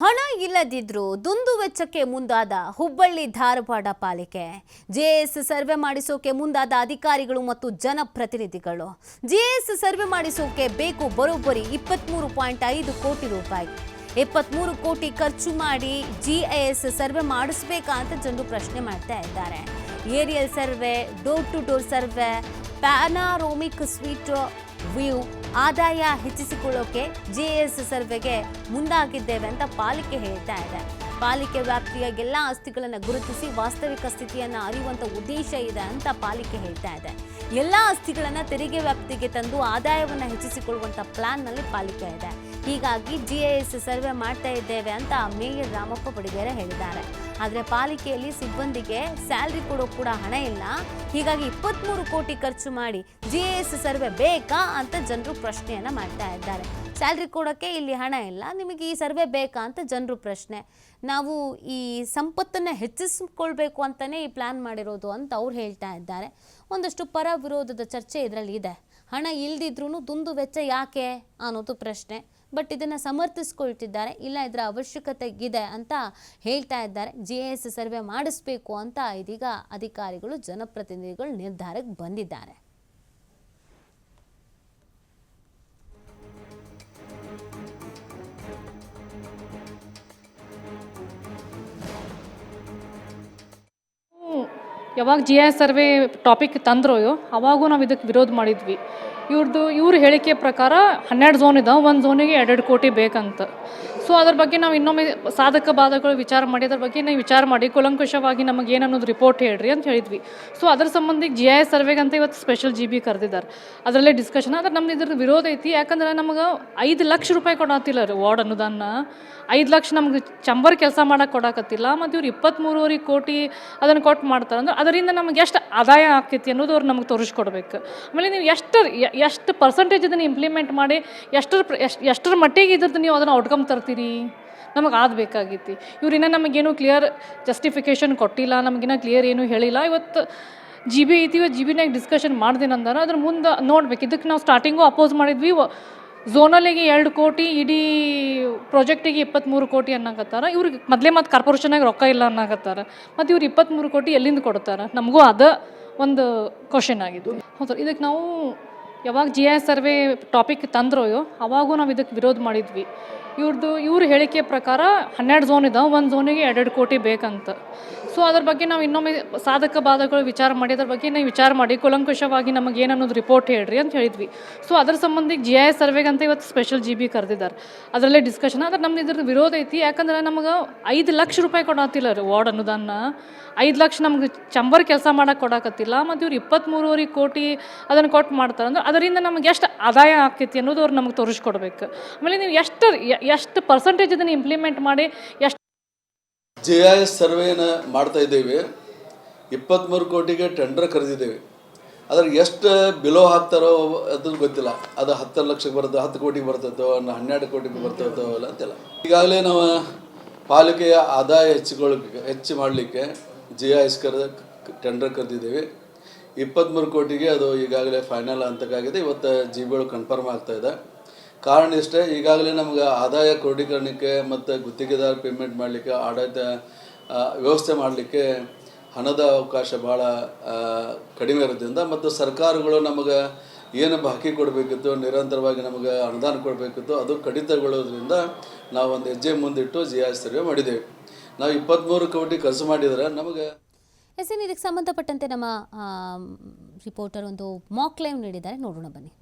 ಹಣ ಇಲ್ಲದಿದ್ರೂ ದುಂದು ವೆಚ್ಚಕ್ಕೆ ಮುಂದಾದ ಹುಬ್ಬಳ್ಳಿ ಧಾರವಾಡ ಪಾಲಿಕೆ. ಜೆಎಸ್ ಸರ್ವೆ ಮಾಡಿಸೋಕೆ ಮುಂದಾದ ಅಧಿಕಾರಿಗಳು ಮತ್ತು ಜನಪ್ರತಿನಿಧಿಗಳು. ಜೆಎಸ್ ಸರ್ವೆ ಮಾಡಿಸೋಕೆ ಬೇಕು ಬರೋಬ್ಬರಿ 23.5 ಕೋಟಿ ರೂಪಾಯಿ. 23 ಕೋಟಿ ಖರ್ಚು ಮಾಡಿ ಜಿಎಸ್ ಸರ್ವೆ ಮಾಡಿಸಬೇಕಾ ಅಂತ ಜನರು ಪ್ರಶ್ನೆ ಮಾಡ್ತಾ ಇದ್ದಾರೆ. Aerial survey, door to door survey, panoramic street view, ಆದಾಯ ಹೆಚ್ಚಿಸಿಕೊಳ್ಳೋಕೆ ಜೆಎಸ್ ಸರ್ವೆಗೆ ಮುಂದಾಗಿದ್ದೇವೆ ಅಂತ ಪಾಲಿಕೆ ಹೇಳ್ತಾ ಇದೆ. ಪಾಲಿಕೆ ವ್ಯಾಪ್ತಿಯ ಎಲ್ಲ ಆಸ್ತಿಗಳನ್ನು ಗುರುತಿಸಿ ವಾಸ್ತವಿಕ ಸ್ಥಿತಿಯನ್ನು ಅರಿಯುವಂಥ ಉದ್ದೇಶ ಇದೆ ಅಂತ ಪಾಲಿಕೆ ಹೇಳ್ತಾ ಇದೆ. ಎಲ್ಲ ಆಸ್ತಿಗಳನ್ನು ತೆರಿಗೆ ವ್ಯಾಪ್ತಿಗೆ ತಂದು ಆದಾಯವನ್ನು ಹೆಚ್ಚಿಸಿಕೊಳ್ಳುವಂಥ ಪ್ಲಾನ್ನಲ್ಲಿ ಪಾಲಿಕೆ ಇದೆ. ಹೀಗಾಗಿ ಜಿಎಸ್ ಸರ್ವೆ ಮಾಡ್ತಾ ಇದ್ದೇವೆ ಅಂತ ಮೇಯರ್ ರಾಮಪ್ಪ ಬಡಿಗೇರ ಹೇಳಿದ್ದಾರೆ. ಆದರೆ ಪಾಲಿಕೆಯಲ್ಲಿ ಸಿಬ್ಬಂದಿಗೆ ಸ್ಯಾಲ್ರಿ ಕೊಡೋ ಕೂಡ ಹಣ ಇಲ್ಲ. ಹೀಗಾಗಿ 23 ಕೋಟಿ ಖರ್ಚು ಮಾಡಿ ಜಿಎಸ್ ಸರ್ವೆ ಬೇಕಾ ಅಂತ ಜನರು ಪ್ರಶ್ನೆಯನ್ನು ಮಾಡ್ತಾ ಇದ್ದಾರೆ. ಸ್ಯಾಲ್ರಿ ಕೊಡೋಕ್ಕೆ ಇಲ್ಲಿ ಹಣ ಇಲ್ಲ, ನಿಮಗೆ ಈ ಸರ್ವೆ ಬೇಕಾ ಅಂತ ಜನರು ಪ್ರಶ್ನೆ. ನಾವು ಈ ಸಂಪತ್ತನ್ನು ಹೆಚ್ಚಿಸಿಕೊಳ್ಬೇಕು ಅಂತಲೇ ಈ ಪ್ಲ್ಯಾನ್ ಮಾಡಿರೋದು ಅಂತ ಅವ್ರು ಹೇಳ್ತಾ ಇದ್ದಾರೆ. ಒಂದಷ್ಟು ಪರ ವಿರೋಧದ ಚರ್ಚೆ ಇದರಲ್ಲಿ ಇದೆ. ಹಣ ಇಲ್ದಿದ್ರೂ ದುಂದು ವೆಚ್ಚ ಯಾಕೆ ಅನ್ನೋದು ಪ್ರಶ್ನೆ. ಬಟ್ ಇದನ್ನು ಸಮರ್ಥಿಸ್ಕೊಳ್ತಿದ್ದಾರೆ. ಇಲ್ಲ, ಇದರ ಅವಶ್ಯಕತೆ ಇದೆ ಅಂತ ಹೇಳ್ತಾ ಇದ್ದಾರೆ. ಜಿಎಸ್ ಸರ್ವೆ ಮಾಡಿಸ್ಬೇಕು ಅಂತ ಇದೀಗ ಅಧಿಕಾರಿಗಳು, ಜನಪ್ರತಿನಿಧಿಗಳು ನಿರ್ಧಾರಕ್ಕೆ ಬಂದಿದ್ದಾರೆ. ಯಾವಾಗ ಜಿಎಸ್ ಸರ್ವೆ ಟಾಪಿಕ್ ತಂದ್ರೋ ಅವಾಗೂ ನಾವು ಇದಕ್ಕೆ ವಿರೋಧ ಮಾಡಿದ್ವಿ. ಇವ್ರ ಹೇಳಿಕೆ ಪ್ರಕಾರ 12 ಝೋನ್ ಇದಾವೆ, ಒಂದು ಝೋನಿಗೆ 2 ಕೋಟಿ ಬೇಕಂತ. ಸೊ ಅದ್ರ ಬಗ್ಗೆ ನಾವು ಇನ್ನೊಮ್ಮೆ ಸಾಧಕ ಬಾಧಕಗಳು ವಿಚಾರ ಮಾಡಿ ಅದ್ರ ಬಗ್ಗೆ ನಾವು ವಿಚಾರ ಮಾಡಿ ಕೂಲಂಕಷವಾಗಿ ನಮಗೆ ಏನನ್ನೋದು ರಿಪೋರ್ಟ್ ಹೇಳ್ರಿ ಅಂತ ಹೇಳಿದ್ವಿ. ಸೊ ಅದ್ರ ಸಂಬಂಧಿಗೆ ಜಿಎಸ್ ಸರ್ವೆಗೆ ಅಂತ ಇವತ್ತು ಸ್ಪೆಷಲ್ GB ಕರೆದಿದ್ದಾರೆ. ಅದರಲ್ಲೇ ಡಿಸ್ಕಷನ್. ಆದರೆ ನಮ್ದು ಇದ್ರ ವಿರೋಧ ಐತಿ. ಯಾಕಂದ್ರೆ ನಮಗೆ 5 ಲಕ್ಷ ರೂಪಾಯಿ ಕೊಡತ್ತಿಲ್ಲ ರೀ ವಾರ್ಡ್ ಅನುದಾನ. 5 ಲಕ್ಷ ನಮ್ಗೆ ಚಂಬರ್ ಕೆಲಸ ಮಾಡೋಕೆ ಕೊಡಕತ್ತಿಲ್ಲ. ಮತ್ತು ಇವ್ರು 23.5 ಕೋಟಿ ಅದನ್ನು ಕೊಟ್ಟು ಮಾಡ್ತಾರೆ ಅಂದ್ರೆ ಅದರಿಂದ ನಮಗೆ ಎಷ್ಟು ಆದಾಯ ಆಗ್ತೈತಿ ಅನ್ನೋದು ಅವ್ರು ನಮಗೆ ತೋರಿಸ್ಕೊಡ್ಬೇಕು. ಆಮೇಲೆ ನೀವು ಎಷ್ಟು ಪರ್ಸೆಂಟೇಜ್ ಇದನ್ನು ಇಂಪ್ಲಿಮೆಂಟ್ ಮಾಡಿ ಎಷ್ಟರ ಮಟ್ಟಿಗೆ ಇದ್ರದ್ದು ನೀವು ಅದನ್ನು ಔಟ್ಕಮ್ ತರ್ತೀರಿ ನಮಗೆ ಆಗಬೇಕಾಗೈತಿ. ಇವ್ರಿನ್ನ ನಮಗೇನು ಕ್ಲಿಯರ್ ಜಸ್ಟಿಫಿಕೇಷನ್ ಕೊಟ್ಟಿಲ್ಲ, ನಮಗಿನ್ನ ಕ್ಲಿಯರ್ ಏನೂ ಹೇಳಿಲ್ಲ. ಇವತ್ತು GB ಐತಿ, ಇವತ್ತು GBನಾಗ ಡಿಸ್ಕಷನ್ ಮಾಡ್ದೇನೆ ಅಂದಾರ. ಅದ್ರ ಮುಂದೆ ನೋಡ್ಬೇಕು. ಇದಕ್ಕೆ ನಾವು ಸ್ಟಾರ್ಟಿಂಗು ಅಪೋಸ್ ಮಾಡಿದ್ವಿ. ಝೋನಲ್ಲಿಗೆ 2 ಕೋಟಿ, ಇಡೀ ಪ್ರಾಜೆಕ್ಟಿಗೆ 23 ಕೋಟಿ ಅನ್ನಕತ್ತಾರ. ಇವ್ರಿಗೆ ಮೊದಲೇ ಮತ್ತು ಕಾರ್ಪೊರೇಷನಾಗ ರೊಕ್ಕ ಇಲ್ಲ ಅನ್ನಕತ್ತಾರ. ಮತ್ತು ಇವ್ರು 23 ಕೋಟಿ ಎಲ್ಲಿಂದ ಕೊಡ್ತಾರೆ? ನಮಗೂ ಅದು ಒಂದು ಕ್ವಶನ್ ಆಗಿದ್ದು. ಹೌದು, ಇದಕ್ಕೆ ನಾವು ಯಾವಾಗ ಜಿಎಸ್ ಸರ್ವೆ ಟಾಪಿಕ್ ತಂದ್ರೋ ಅವಾಗೂ ನಾವು ಇದಕ್ಕೆ ವಿರೋಧ ಮಾಡಿದ್ವಿ. ಇವ್ರ ಹೇಳಿಕೆ ಪ್ರಕಾರ 12 ಝೋನ್ ಇದಾವೆ, ಒಂದು ಝೋನಿಗೆ 2 ಕೋಟಿ ಬೇಕಂತ. ಸೊ ಅದ್ರ ಬಗ್ಗೆ ನಾವು ಇನ್ನೊಮ್ಮೆ ಸಾಧಕ ಬಾಧಕಗಳು ವಿಚಾರ ಮಾಡಿ ಅದ್ರ ಬಗ್ಗೆ ನಾವು ವಿಚಾರ ಮಾಡಿ ಕೂಲಂಕಷವಾಗಿ ನಮಗೆ ಏನನ್ನೋದು ರಿಪೋರ್ಟ್ ಹೇಳ್ರಿ ಅಂತ ಹೇಳಿದ್ವಿ. ಸೊ ಅದ್ರ ಸಂಬಂಧಿಗೆ ಜಿಎಸ್ ಸರ್ವೆಗೆ ಅಂತ ಇವತ್ತು ಸ್ಪೆಷಲ್ GB ಕರೆದಿದ್ದಾರೆ. ಅದರಲ್ಲೇ ಡಿಸ್ಕಷನ್. ಆದರೆ ನಮ್ದು ಇದ್ರ ವಿರೋಧ ಐತಿ. ಯಾಕಂದ್ರೆ ನಮಗೆ 5 ಲಕ್ಷ ರೂಪಾಯಿ ಕೊಡತ್ತಿಲ್ಲ ರೀ ವಾರ್ಡ್ ಅನುದಾನ. 5 ಲಕ್ಷ ನಮ್ಗೆ ಚಂಬರ್ ಕೆಲಸ ಮಾಡೋಕೆ ಕೊಡಕತ್ತಿಲ್ಲ. ಮತ್ತು ಇವ್ರು 23.5 ಕೋಟಿ ಅದನ್ನು ಕೊಟ್ಟು ಮಾಡ್ತಾರೆ ಅಂದ್ರೆ ಅದರಿಂದ ನಮಗೆ ಎಷ್ಟು ಆದಾಯ ಆಗ್ತೈತಿ ಅನ್ನೋದು ಅವ್ರು ನಮಗೆ ತೋರಿಸ್ಕೊಡ್ಬೇಕು. ಆಮೇಲೆ ನೀವು ಎಷ್ಟು ಪರ್ಸೆಂಟೇಜ್ ಇದನ್ನು ಇಂಪ್ಲಿಮೆಂಟ್ ಮಾಡಿ GIS ಸರ್ವೆನ ಮಾಡ್ತಾ ಇದ್ದೇವೆ. 23 ಕೋಟಿಗೆ ಟೆಂಡರ್ ಕರೆದಿದ್ದೇವೆ. ಅದ್ರ ಎಷ್ಟು ಬಿಲೋ ಹಾಕ್ತಾರೋ ಅದನ್ನು ಗೊತ್ತಿಲ್ಲ. ಅದು 10 ಲಕ್ಷಕ್ಕೆ ಬರ್ತದೆ, 10 ಕೋಟಿಗೆ ಬರ್ತದೋ, 12 ಕೋಟಿಗೆ ಬರ್ತದೋ ಇಲ್ಲ ಅಂತೆಲ್ಲ. ಈಗಾಗಲೇ ನಾವು ಪಾಲಿಕೆಯ ಆದಾಯ ಹೆಚ್ಚು ಮಾಡಲಿಕ್ಕೆ GIS ಟೆಂಡರ್ ಕರೆದಿದ್ದೇವೆ. 23 ಕೋಟಿಗೆ ಅದು ಈಗಾಗಲೇ ಫೈನಲ್ ಹಂತಕ್ಕಾಗಿದೆ. ಇವತ್ತು GB ಕನ್ಫರ್ಮ್ ಆಗ್ತಾಯಿದೆ. ಕಾರಣ ಇಷ್ಟೇ, ಈಗಾಗಲೇ ನಮ್ಗೆ ಆದಾಯ ಕ್ರೋಢೀಕರಣಕ್ಕೆ ಮತ್ತು ಗುತ್ತಿಗೆದಾರ ಪೇಮೆಂಟ್ ಮಾಡಲಿಕ್ಕೆ, ಆಡಳಿತ ವ್ಯವಸ್ಥೆ ಮಾಡಲಿಕ್ಕೆ ಹಣದ ಅವಕಾಶ ಭಾಳ ಕಡಿಮೆ ಇರೋದ್ರಿಂದ ಮತ್ತು ಸರ್ಕಾರಗಳು ನಮಗೆ ಏನು ಬಾಕಿ ಕೊಡಬೇಕಿತ್ತು, ನಿರಂತರವಾಗಿ ನಮಗೆ ಅನುದಾನ ಕೊಡಬೇಕಿತ್ತು, ಅದು ಕಡಿತಗೊಳ್ಳೋದ್ರಿಂದ ನಾವು ಒಂದು ಹೆಜ್ಜೆ ಮುಂದಿಟ್ಟು GIS ಸರ್ವೆ ಮಾಡಿದ್ದೇವೆ. ನಾವು 23 ಕೋಟಿ ಖರ್ಚು ಮಾಡಿದರೆ ನಮಗೆ ಇದಕ್ಕೆ ಸಂಬಂಧಪಟ್ಟಂತೆ ನಮ್ಮ ರಿಪೋರ್ಟರ್ ಒಂದು ಮಾಕ್ ಲೈವ್ ನೀಡಿದ್ದಾರೆ, ನೋಡೋಣ ಬನ್ನಿ.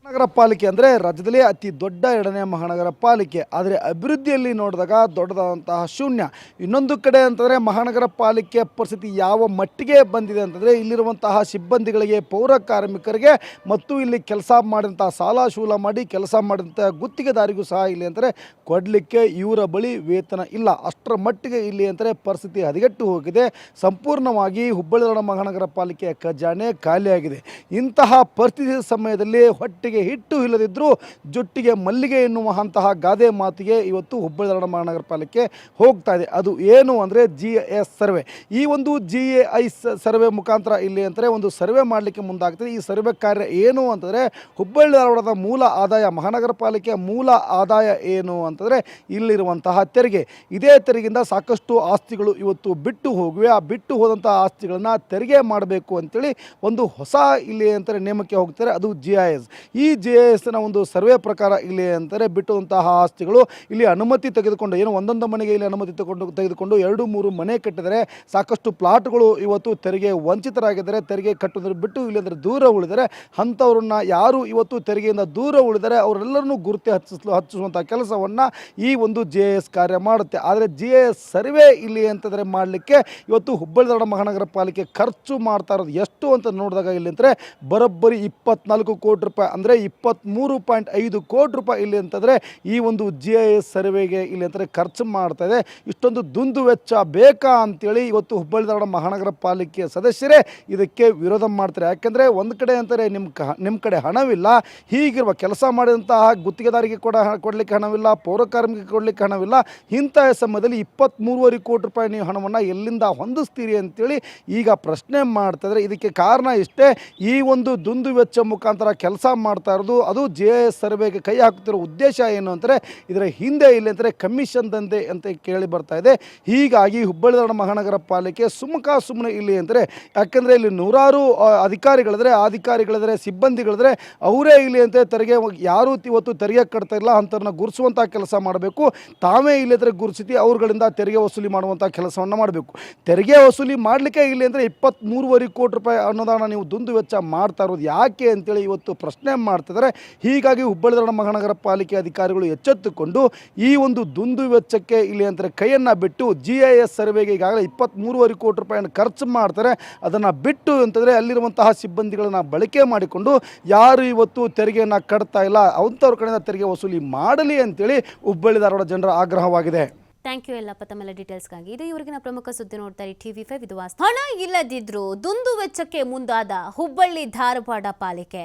ಮಹಾನಗರ ಪಾಲಿಕೆ ಅಂದರೆ ರಾಜ್ಯದಲ್ಲೇ ಅತಿ ದೊಡ್ಡ 2ನೇ ಮಹಾನಗರ ಪಾಲಿಕೆ. ಆದರೆ ಅಭಿವೃದ್ಧಿಯಲ್ಲಿ ನೋಡಿದಾಗ ದೊಡ್ಡದಾದಂತಹ ಶೂನ್ಯ. ಇನ್ನೊಂದು ಕಡೆ ಅಂತಂದರೆ ಮಹಾನಗರ ಪಾಲಿಕೆ ಪರಿಸ್ಥಿತಿ ಯಾವ ಮಟ್ಟಿಗೆ ಬಂದಿದೆ ಅಂತಂದರೆ ಇಲ್ಲಿರುವಂತಹ ಸಿಬ್ಬಂದಿಗಳಿಗೆ, ಪೌರ ಕಾರ್ಮಿಕರಿಗೆ ಮತ್ತು ಇಲ್ಲಿ ಕೆಲಸ ಮಾಡಿದಂಥ ಸಾಲ ಶೂಲ ಮಾಡಿ ಕೆಲಸ ಮಾಡಿದಂಥ ಗುತ್ತಿಗೆದಾರಿಗೂ ಸಹ ಇಲ್ಲಿ ಅಂತಾರೆ ಕೊಡಲಿಕ್ಕೆ ಇವರ ಬಳಿ ವೇತನ ಇಲ್ಲ. ಅಷ್ಟರ ಮಟ್ಟಿಗೆ ಇಲ್ಲಿ ಅಂತಾರೆ ಪರಿಸ್ಥಿತಿ ಹದಗೆಟ್ಟು ಹೋಗಿದೆ. ಸಂಪೂರ್ಣವಾಗಿ ಹುಬ್ಬಳ್ಳಿ ಮಹಾನಗರ ಪಾಲಿಕೆಯ ಖಜಾನೆ ಖಾಲಿಯಾಗಿದೆ. ಇಂತಹ ಪರಿಸ್ಥಿತಿ ಸಮಯದಲ್ಲಿ ಹೊಟ್ಟೆಗೆ ಕಾಲಿಗೆ ಹಿಟ್ಟು ಇಲ್ಲದಿದ್ದರೂ ಜೊಟ್ಟಿಗೆ ಮಲ್ಲಿಗೆ ಎನ್ನುವಂತಹ ಗಾದೆ ಮಾತಿಗೆ ಇವತ್ತು ಹುಬ್ಬಳ್ಳಿ ಧಾರವಾಡ ಮಹಾನಗರ ಪಾಲಿಕೆ ಹೋಗ್ತಾ ಇದೆ. ಅದು ಏನು ಅಂದರೆ GIS ಸರ್ವೆ. ಈ ಒಂದು GIS ಸರ್ವೆ ಮುಖಾಂತರ ಇಲ್ಲಿ ಅಂತಾರೆ ಒಂದು ಸರ್ವೆ ಮಾಡಲಿಕ್ಕೆ ಮುಂದಾಗ್ತದೆ. ಈ ಸರ್ವೆ ಕಾರ್ಯ ಏನು ಅಂತಂದರೆ ಹುಬ್ಬಳ್ಳಿ ಧಾರವಾಡದ ಮೂಲ ಆದಾಯ, ಮಹಾನಗರ ಪಾಲಿಕೆಯ ಮೂಲ ಆದಾಯ ಏನು ಅಂತಂದರೆ ಇಲ್ಲಿರುವಂತಹ ತೆರಿಗೆ. ಇದೇ ತೆರಿಗೆಯಿಂದ ಸಾಕಷ್ಟು ಆಸ್ತಿಗಳು ಇವತ್ತು ಬಿಟ್ಟು ಹೋಗಿವೆ. ಆ ಬಿಟ್ಟು ಹೋದಂಥ ಆಸ್ತಿಗಳನ್ನು ತೆರಿಗೆ ಮಾಡಬೇಕು ಅಂತೇಳಿ ಒಂದು ಹೊಸ ಇಲ್ಲಿ ಅಂತಾರೆ ನೇಮಕ್ಕೆ ಹೋಗ್ತಾರೆ, ಅದು GIS. ಈ GISನ ಒಂದು ಸರ್ವೆ ಪ್ರಕಾರ ಇಲ್ಲಿ ಅಂತಾರೆ ಬಿಟ್ಟಂತಹ ಆಸ್ತಿಗಳು ಇಲ್ಲಿ ಅನುಮತಿ ತೆಗೆದುಕೊಂಡು ಏನು ಒಂದೊಂದು ಮನೆಗೆ ಇಲ್ಲಿ ಅನುಮತಿ ತೆಗೆದುಕೊಂಡು 2-3 ಮನೆ ಕಟ್ಟಿದರೆ ಸಾಕಷ್ಟು ಪ್ಲಾಟ್ಗಳು ಇವತ್ತು ತೆರಿಗೆ ವಂಚಿತರಾಗಿದ್ದಾರೆ. ತೆರಿಗೆ ಕಟ್ಟೋದ್ರ ಬಿಟ್ಟು ಇಲ್ಲಿ ಅಂದರೆ ದೂರ ಉಳಿದರೆ ಅಂಥವ್ರನ್ನ ಯಾರು ಇವತ್ತು ತೆರಿಗೆಯಿಂದ ದೂರ ಉಳಿದರೆ ಅವರೆಲ್ಲರನ್ನೂ ಗುರುತಿ ಹಚ್ಚಿಸುವಂಥ ಕೆಲಸವನ್ನು ಈ ಒಂದು GIS ಕಾರ್ಯ ಮಾಡುತ್ತೆ. ಆದರೆ GIS ಸರ್ವೆ ಇಲ್ಲಿ ಅಂತಂದರೆ ಮಾಡಲಿಕ್ಕೆ ಇವತ್ತು ಹುಬ್ಬಳ್ಳಿ ಧಾರವಾಡ ಮಹಾನಗರ ಪಾಲಿಕೆ ಖರ್ಚು ಮಾಡ್ತಾ ಇರೋದು ಎಷ್ಟು ಅಂತ ನೋಡಿದಾಗ ಇಲ್ಲಿ ಅಂದರೆ ಬರೋಬ್ಬರಿ 24 ಕೋಟಿ ರೂಪಾಯಿ, ಅಂದರೆ 23.5 ಕೋಟಿ ರೂಪಾಯಿ ಇಲ್ಲಿ ಅಂತಂದರೆ ಈ ಒಂದು GIS ಸರ್ವೆಗೆ ಇಲ್ಲಿ ಅಂತಾರೆ ಖರ್ಚು ಮಾಡ್ತಾ ಇದೆ. ಇಷ್ಟೊಂದು ದುಂದು ವೆಚ್ಚ ಬೇಕಾ ಅಂತೇಳಿ ಇವತ್ತು ಹುಬ್ಬಳ್ಳಿ ಧಾರವಾಡ ಮಹಾನಗರ ಪಾಲಿಕೆ ಸದಸ್ಯರೇ ಇದಕ್ಕೆ ವಿರೋಧ ಮಾಡ್ತಾರೆ. ಯಾಕೆಂದರೆ ಒಂದು ಕಡೆ ಅಂತಾರೆ ನಿಮ್ಮ ಕಡೆ ಹಣವಿಲ್ಲ, ಹೀಗಿರುವ ಕೆಲಸ ಮಾಡಿದಂತಹ ಗುತ್ತಿಗೆದಾರಿಗೆ ಕೊಡಲಿಕ್ಕೆ ಹಣವಿಲ್ಲ, ಪೌರ ಕಾರ್ಮಿಕರಿಗೆ ಕೊಡಲಿಕ್ಕೆ ಹಣವಿಲ್ಲ. ಇಂಥ ಸಮಯದಲ್ಲಿ 23.5 ಕೋಟಿ ರೂಪಾಯಿ ನೀವು ಹಣವನ್ನು ಎಲ್ಲಿಂದ ಹೊಂದಿಸ್ತೀರಿ ಅಂತೇಳಿ ಈಗ ಪ್ರಶ್ನೆ ಮಾಡ್ತಾಯಿದ್ರೆ ಇದಕ್ಕೆ ಕಾರಣ ಇಷ್ಟೇ. ಈ ಒಂದು ದುಂದು ವೆಚ್ಚ ಮುಖಾಂತರ ಕೆಲಸ ಮಾಡ್ತಾ ಇರೋದು ಅದು GIS ಸರ್ವೆಗೆ ಕೈ ಹಾಕ್ತಿರೋ ಉದ್ದೇಶ ಏನು ಅಂತಾರೆ ಇದರ ಹಿಂದೆ ಇಲ್ಲಿ ಅಂತಾರೆ ಕಮಿಷನ್ ದಂಧೆ ಅಂತ ಕೇಳಿ ಬರ್ತಾ ಇದೆ. ಹೀಗಾಗಿ ಹುಬ್ಬಳ್ಳಿ ಧಾರವಾಡ ಮಹಾನಗರ ಪಾಲಿಕೆ ಸುಮ್ಮನೆ ಇಲ್ಲಿ ಅಂತಾರೆ, ಯಾಕೆಂದರೆ ಇಲ್ಲಿ ನೂರಾರು ಅಧಿಕಾರಿಗಳಿದ್ರೆ ಸಿಬ್ಬಂದಿಗಳಿದ್ರೆ ಅವರೇ ಇಲ್ಲಿ ಅಂತ ತೆರಿಗೆ ಯಾರು ಇವತ್ತು ತೆರಿಗೆ ಕಟ್ತಾ ಇಲ್ಲ ಅಂಥವ್ರನ್ನ ಗುರುಸುವಂಥ ಕೆಲಸ ಮಾಡಬೇಕು. ತಾವೇ ಇಲ್ಲಿ ಅಂದರೆ ಗುರುಸಿತಿ ಅವ್ರುಗಳಿಂದ ತೆರಿಗೆ ವಸೂಲಿ ಮಾಡುವಂಥ ಕೆಲಸವನ್ನು ಮಾಡಬೇಕು. ತೆರಿಗೆ ವಸೂಲಿ ಮಾಡಲಿಕ್ಕೆ ಇಲ್ಲಿ ಅಂದರೆ 23.5 ಕೋಟಿ ರೂಪಾಯಿ ಅನುದಾನ ನೀವು ದುಂದು ವೆಚ್ಚ ಮಾಡ್ತಾ ಇರೋದು ಯಾಕೆ ಅಂತೇಳಿ ಇವತ್ತು ಪ್ರಶ್ನೆ ಮಾಡ್ತಿದ್ದಾರೆ. ಹೀಗಾಗಿ ಹುಬ್ಬಳ್ಳಿ ಧಾರವಾಡ ಮಹಾನಗರ ಪಾಲಿಕೆ ಅಧಿಕಾರಿಗಳು ಎಚ್ಚೆತ್ತುಕೊಂಡು ಈ ಒಂದು ದುಂದು ವೆಚ್ಚಕ್ಕೆ ಇಲ್ಲಿ ಅಂತಾರೆ ಕೈಯನ್ನು ಬಿಟ್ಟು GIS ಸರ್ವೆಗೆ ಈಗಾಗಲೇ 23.5 ಕೋಟಿ ರೂಪಾಯಿಯನ್ನು ಖರ್ಚು ಮಾಡ್ತಾರೆ. ಅದನ್ನು ಬಿಟ್ಟು ಅಂತಂದರೆ ಅಲ್ಲಿರುವಂತಹ ಸಿಬ್ಬಂದಿಗಳನ್ನು ಬಳಕೆ ಮಾಡಿಕೊಂಡು ಯಾರು ಇವತ್ತು ತೆರಿಗೆಯನ್ನು ಕಟ್ತಾ ಇಲ್ಲ ಅಂಥವ್ರ ಕಡೆಯಿಂದ ತೆರಿಗೆ ವಸೂಲಿ ಮಾಡಲಿ ಅಂತೇಳಿ ಹುಬ್ಬಳ್ಳಿ ಧಾರವಾಡ ಜನರ ಆಗ್ರಹವಾಗಿದೆ. ಥ್ಯಾಂಕ್ ಯು ಎಲ್ಲಪ್ಪ ತಮ್ಮೆಲ್ಲ ಡೀಟೇಲ್ಸ್ಗಾಗಿ. ಇದು ಇವರಿಗಿನ ಪ್ರಮುಖ ಸುದ್ದಿ ನೋಡ್ತಾರೆ TV5 ಇದು ವಾಸ್ತು. ಹಣ ಇಲ್ಲದಿದ್ರೂ ದುಂದು ವೆಚ್ಚಕ್ಕೆ ಮುಂದಾದ ಹುಬ್ಬಳ್ಳಿ ಧಾರವಾಡ ಪಾಲಿಕೆ.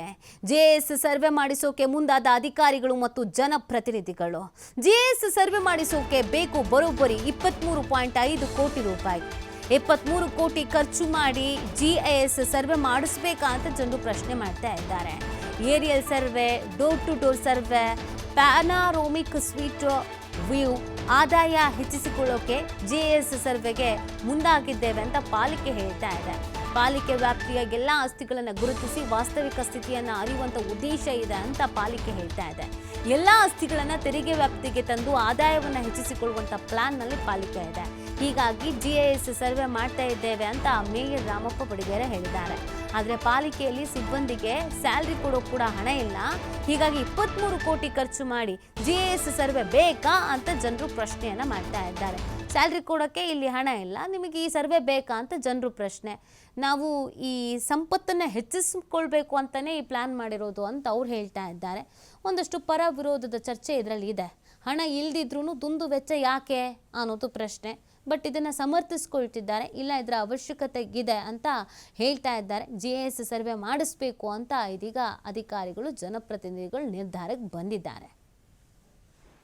GIS ಸರ್ವೆ ಮಾಡಿಸೋಕೆ ಮುಂದಾದ ಅಧಿಕಾರಿಗಳು ಮತ್ತು ಜನಪ್ರತಿನಿಧಿಗಳು. GIS ಸರ್ವೆ ಮಾಡಿಸೋಕೆ ಬೇಕು ಬರೋಬ್ಬರಿ 23.5 ಕೋಟಿ ರೂಪಾಯಿ. 23 ಕೋಟಿ ಖರ್ಚು ಮಾಡಿ GIS ಸರ್ವೆ ಮಾಡಿಸ್ಬೇಕಾ ಅಂತ ಜನರು ಪ್ರಶ್ನೆ ಮಾಡ್ತಾ ಇದ್ದಾರೆ. Aerial survey, door to door survey, panoramic street view, ಆದಾಯ ಹೆಚ್ಚಿಸಿಕೊಳ್ಳೋಕೆ GIS ಸರ್ವೆಗೆ ಮುಂದಾಗಿದ್ದೇವೆ ಅಂತ ಪಾಲಿಕೆ ಹೇಳ್ತಾ ಇದೆ. ಪಾಲಿಕೆ ವ್ಯಾಪ್ತಿಯ ಎಲ್ಲ ಆಸ್ತಿಗಳನ್ನು ಗುರುತಿಸಿ ವಾಸ್ತವಿಕ ಸ್ಥಿತಿಯನ್ನು ಅರಿಯುವಂಥ ಉದ್ದೇಶ ಇದೆ ಅಂತ ಪಾಲಿಕೆ ಹೇಳ್ತಾ ಇದೆ. ಎಲ್ಲ ಆಸ್ತಿಗಳನ್ನು ತೆರಿಗೆ ವ್ಯಾಪ್ತಿಗೆ ತಂದು ಆದಾಯವನ್ನು ಹೆಚ್ಚಿಸಿಕೊಳ್ಳುವಂಥ ಪ್ಲಾನ್ನಲ್ಲಿ ಪಾಲಿಕೆ ಇದೆ. ಹೀಗಾಗಿ GIS ಸರ್ವೆ ಮಾಡ್ತಾ ಇದ್ದೇವೆ ಅಂತ ಮೇಯರ್ ರಾಮಪ್ಪ ಬಡಿಗೇರ ಹೇಳಿದ್ದಾರೆ. ಆದರೆ ಪಾಲಿಕೆಯಲ್ಲಿ ಸಿಬ್ಬಂದಿಗೆ ಸ್ಯಾಲ್ರಿ ಕೊಡೋ ಕೂಡ ಹಣ ಇಲ್ಲ. ಹೀಗಾಗಿ 23 ಕೋಟಿ ಖರ್ಚು ಮಾಡಿ GIS ಸರ್ವೆ ಬೇಕಾ ಅಂತ ಜನರು ಪ್ರಶ್ನೆಯನ್ನು ಮಾಡ್ತಾ ಇದ್ದಾರೆ. ಸ್ಯಾಲ್ರಿ ಕೊಡೋಕ್ಕೆ ಇಲ್ಲಿ ಹಣ ಇಲ್ಲ, ನಿಮಗೆ ಈ ಸರ್ವೆ ಬೇಕಾ ಅಂತ ಜನರು ಪ್ರಶ್ನೆ. ನಾವು ಈ ಸಂಪತ್ತನ್ನು ಹೆಚ್ಚಿಸಿಕೊಳ್ಬೇಕು ಅಂತಲೇ ಈ ಪ್ಲ್ಯಾನ್ ಮಾಡಿರೋದು ಅಂತ ಅವ್ರು ಹೇಳ್ತಾ ಇದ್ದಾರೆ. ಒಂದಷ್ಟು ಪರ ವಿರೋಧದ ಚರ್ಚೆ ಇದರಲ್ಲಿ ಇದೆ. ಹಣ ಇಲ್ದಿದ್ರೂ ದುಂದು ವೆಚ್ಚ ಯಾಕೆ ಅನ್ನೋದು ಪ್ರಶ್ನೆ. ಬಟ್ ಇದನ್ನು ಸಮರ್ಥಿಸ್ಕೊಳ್ತಿದ್ದಾರೆ, ಇಲ್ಲ ಇದರ ಅವಶ್ಯಕತೆ ಇದೆ ಅಂತ ಹೇಳ್ತಾ ಇದ್ದಾರೆ. GIS ಸರ್ವೆ ಮಾಡಿಸ್ಬೇಕು ಅಂತ ಇದೀಗ ಅಧಿಕಾರಿಗಳು ಜನಪ್ರತಿನಿಧಿಗಳು ನಿರ್ಧಾರಕ್ಕೆ ಬಂದಿದ್ದಾರೆ.